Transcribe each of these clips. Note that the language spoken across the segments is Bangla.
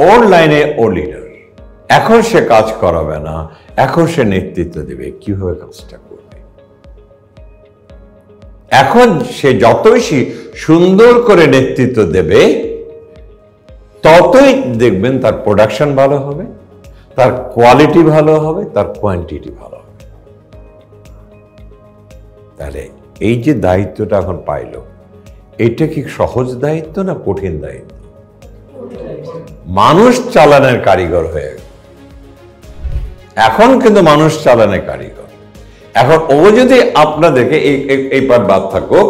ওর লাইনে ও লিডার, এখন সে কাজ করাবে না, এখন সে নেতৃত্ব দেবে, কিভাবে কাজটা করবে। এখন সে যত বেশি সুন্দর করে নেতৃত্ব দেবে ততই দেখবেন তার প্রোডাকশন ভালো হবে, তার কোয়ালিটি ভালো হবে, তার কোয়ান্টিটি ভালো হবে। তাহলে এই যে দায়িত্বটা এখন পাইলো, এটা কি সহজ দায়িত্ব না কঠিন দায়িত্ব? মানুষ চালানোর কারিগর হয়ে গেল, এখন কিন্তু মানুষ চালানোর কারিগর। এখন ও যদি আপনাদেরকে এই পার বাদ থাকুক,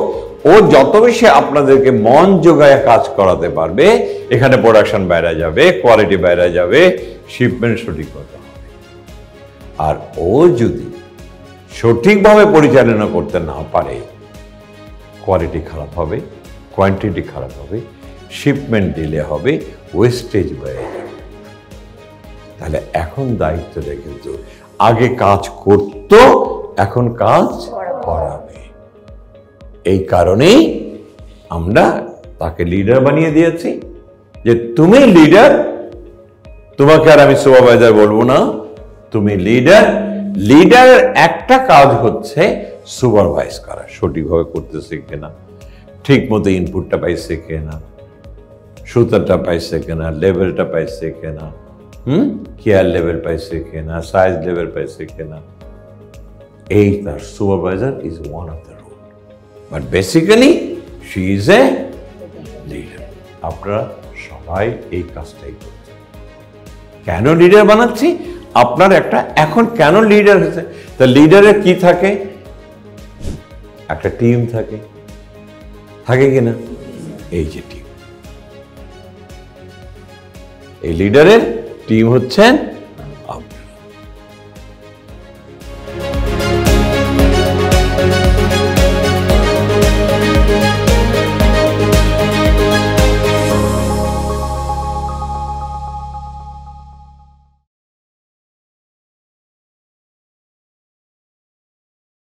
ও যত বেশি আপনাদেরকে মন জোগায় কাজ করাতে পারবে, এখানে প্রোডাকশন বাইরে যাবে, কোয়ালিটি বাইরে যাবে, শিপমেন্ট সঠিক করতে হবে। আর ও যদি সঠিকভাবে পরিচালনা করতে না পারে, কোয়ালিটি খারাপ হবে, কোয়ান্টিটি খারাপ হবে, শিপমেন্ট ডিলে হবে, ওয়েস্টেজ বেড়ে যাবে। তাহলে এখন দায়িত্বটা কিন্তু আগে কাজ করত, এখন কাজ করাবে। এই কারণেই আমরা তাকে লিডার বানিয়ে দিয়েছি, যে তুমি লিডার, তোমাকে আর আমি সুপারভাইজার বলবো না, তুমি লিডার। লিডারের একটা কাজ হচ্ছে সুপারভাইজ করা, সঠিকভাবে করতেছে কিনা, ঠিক মতো ইনপুটটা পাইছে কিনা, সুতারটা পাইছে কিনা, লেভেলটা পাইছে কিনা, কেয়ার লেভেল পাইছে কিনা, সাইজ লেভেল পাইছে কিনা। এই তার supervisor is one of the role, but basically she is a leader. আপনারা সবাই এই কাজটাই করছেন। কেন লিডার বানাচ্ছি? আপনার একটা এখন কেন লিডার হয়েছে, তা লিডারের কি থাকে? একটা টিম থাকে, থাকে কিনা? এই যে টিম, এই লিডারের টিম হচ্ছেন